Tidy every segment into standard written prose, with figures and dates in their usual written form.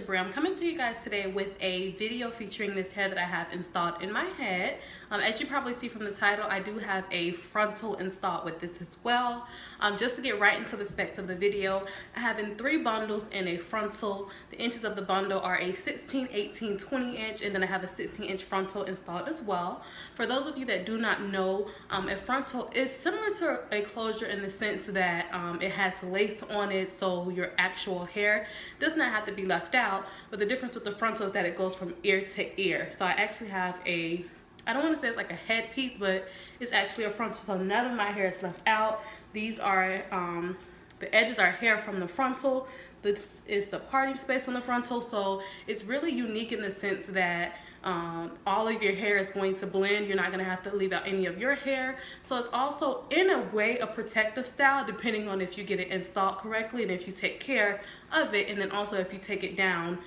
Shabreeglam. I'm coming to you guys today with a video featuring this hair that I have installed in my head. As you probably see from the title, I do have a frontal installed with this as well. Just to get right into the specs of the video, I have in 3 bundles and a frontal. The inches of the bundle are a 16, 18, 20 inch, and then I have a 16-inch frontal installed as well. For those of you that do not know, a frontal is similar to a closure in the sense that it has lace on it, so your actual hair does not have to be left out. But the difference with the frontal is that it goes from ear to ear. So I actually have a, I don't want to say it's like a headpiece, but it's actually a frontal, so none of my hair is left out. These are the edges are hair from the frontal. This is the parting space on the frontal, so it's really unique in the sense that all of your hair is going to blend. You're not going to have to leave out any of your hair. So it's also in a way a protective style, depending on if you get it installed correctly and if you take care of it, and then also if you take it down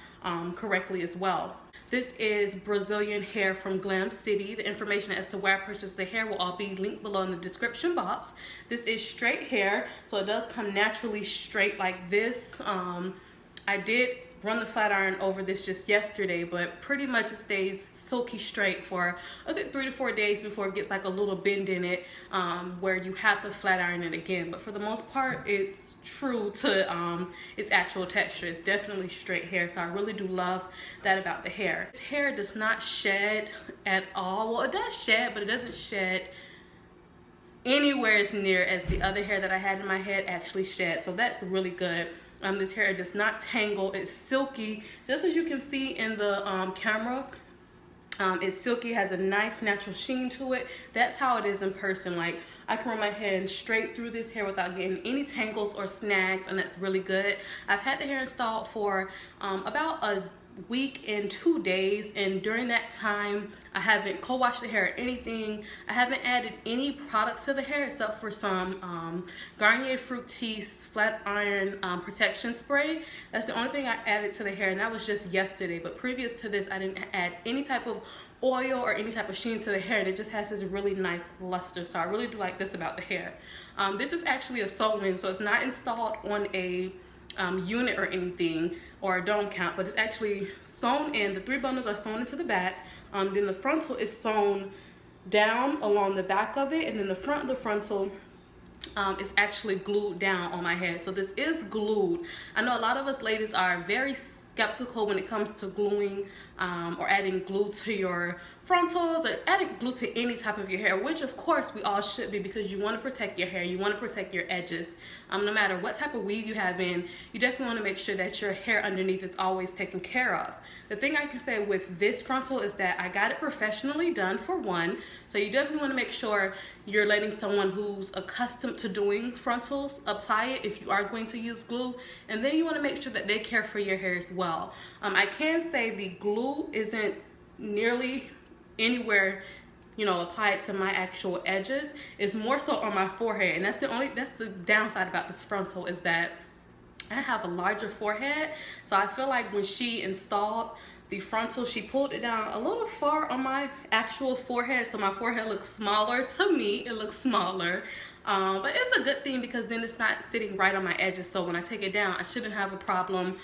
correctly as well. This is Brazilian hair from Glam City. The information as to where I purchased the hair will all be linked below in the description box. This is straight hair, so it does come naturally straight like this. I did run the flat iron over this just yesterday, but pretty much it stays silky straight for a good 3 to 4 days before it gets like a little bend in it, where you have to flat iron it again. But for the most part, it's true to its actual texture. It's definitely straight hair, so I really do love that about the hair. This hair does not shed at all. Well, it does shed, but it doesn't shed anywhere as near as the other hair that I had in my head actually shed, so that's really good. This hair does not tangle. It's silky, just as you can see in the camera. It's silky, has a nice natural sheen to it. That's how it is in person. Like, I can run my hand straight through this hair without getting any tangles or snags, and that's really good. I've had the hair installed for about a week and 2 days, and during that time I haven't co-washed the hair or anything. I haven't added any products to the hair except for some Garnier Fructis flat iron protection spray. That's the only thing I added to the hair, and that was just yesterday. But previous to this, I didn't add any type of oil or any type of sheen to the hair, and it just has this really nice luster. So I really do like this about the hair. This is actually a sew-in, so it's not installed on a unit or anything or a dome count, but it's actually sewn in. The 3 bundles are sewn into the back. Then the frontal is sewn down along the back of it, and then the front of the frontal is actually glued down on my head. So this is glued. I know a lot of us ladies are very skeptical when it comes to gluing or adding glue to your frontals or adding glue to any type of your hair, which of course we all should be, because you want to protect your hair, you want to protect your edges. No matter what type of weave you have in, you definitely want to make sure that your hair underneath is always taken care of. The thing I can say with this frontal is that I got it professionally done, for one, so you definitely want to make sure you're letting someone who's accustomed to doing frontals apply it if you are going to use glue, and then you want to make sure that they care for your hair as well. I can say the glue isn't nearly anywhere, you know, applied to my actual edges. It's more so on my forehead, and that's the downside about this frontal, is that I have a larger forehead. So I feel like when she installed the frontal, she pulled it down a little far on my actual forehead, so my forehead looks smaller. To me, it looks smaller, but it's a good thing because then it's not sitting right on my edges, so when I take it down, I shouldn't have a problem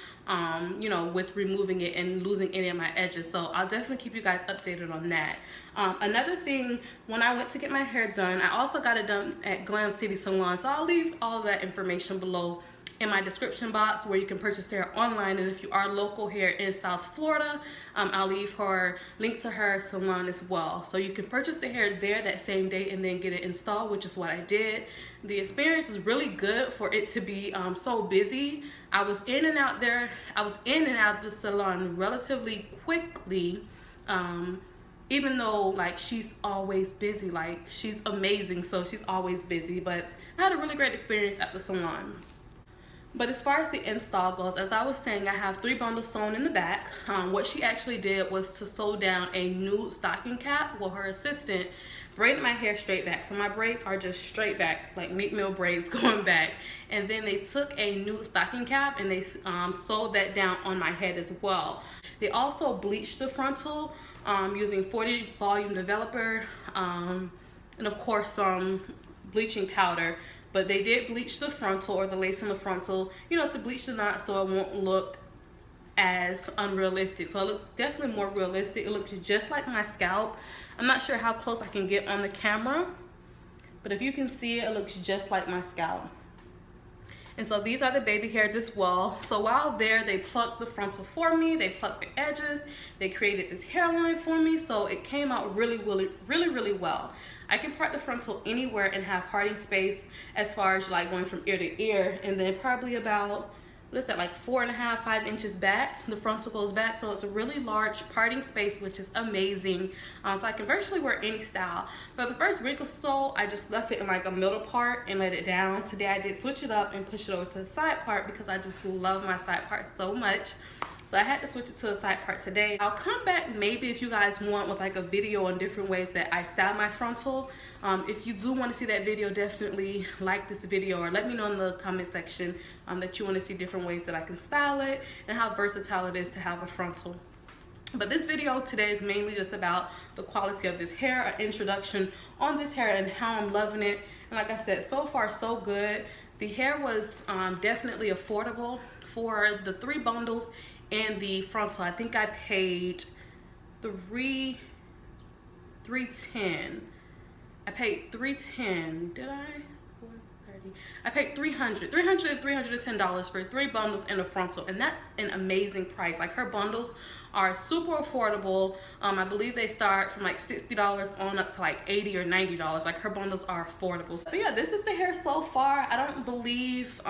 you know, with removing it and losing any of my edges. So I'll definitely keep you guys updated on that. Another thing, when I went to get my hair done, I also got it done at Glam City Salon, so I'll leave all that information below in my description box where you can purchase hair online. And if you are local here in South Florida, I'll leave her link to her salon as well, so you can purchase the hair there that same day and then get it installed, which is what I did. The experience is really good for it to be so busy. I was in and out there. I was in and out of the salon relatively quickly, even though like she's always busy. Like, she's amazing, so she's always busy. But I had a really great experience at the salon. But as far as the install goes, as I was saying, I have 3 bundles sewn in the back. What she actually did was to sew down a nude stocking cap. Well, her assistant braided my hair straight back. So my braids are just straight back, like meat meal braids going back. And then they took a nude stocking cap and they sewed that down on my head as well. They also bleached the frontal using 40 volume developer and of course some bleaching powder. But they did bleach the frontal, or the lace on the frontal, you know, to bleach the knot so it won't look as unrealistic. So it looks definitely more realistic. It looks just like my scalp. I'm not sure how close I can get on the camera, but if you can see it, it looks just like my scalp. And so these are the baby hairs as well. So while there, they plucked the frontal for me, they plucked the edges, they created this hairline for me, so it came out really well. I can part the frontal anywhere and have parting space as far as like going from ear to ear, and then probably about, what is that, like 4.5, 5 inches back, the frontal goes back. So it's a really large parting space, which is amazing. So I can virtually wear any style. For the first week or so, I just left it in like a middle part and let it down. Today I did switch it up and push it over to the side part because I just love my side part so much. So I had to switch it to the side part today. I'll come back maybe if you guys want with like a video on different ways that I style my frontal. If you do want to see that video, definitely like this video or let me know in the comment section that you want to see different ways that I can style it and how versatile it is to have a frontal. But this video today is mainly just about the quality of this hair, an introduction on this hair and how I'm loving it. And like I said, so far so good. The hair was definitely affordable for the 3 bundles and the frontal. I think I paid $310. I paid $310. Did I? I paid $300 to $310 for 3 bundles and a frontal, and that's an amazing price. Like, her bundles are super affordable. I believe they start from like $60 on up to like $80 or $90. Like, her bundles are affordable. But yeah, this is the hair so far. I don't believe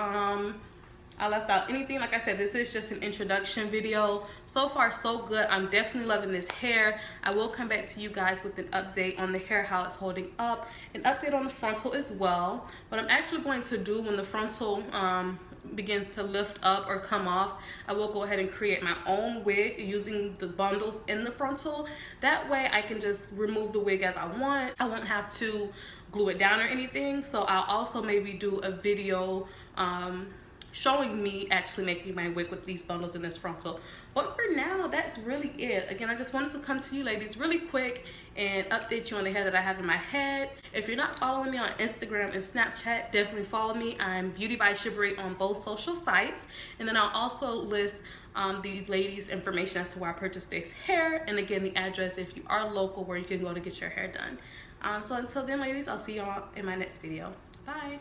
I left out anything. Like I said, this is just an introduction video. So far so good. I'm definitely loving this hair. I will come back to you guys with an update on the hair, how it's holding up, an update on the frontal as well. What I'm actually going to do when the frontal begins to lift up or come off, I will go ahead and create my own wig using the bundles in the frontal. That way I can just remove the wig as I want. I won't have to glue it down or anything. So I'll also maybe do a video showing me actually making my wig with these bundles in this frontal. But for now, that's really it. Again, I just wanted to come to you ladies really quick and update you on the hair that I have in my head. If you're not following me on Instagram and Snapchat, definitely follow me. I'm Beauty by Shabreeglam on both social sites. And then I'll also list the ladies' information as to where I purchased this hair, and again the address if you are local where you can go to get your hair done. So until then ladies, I'll see y'all in my next video. Bye.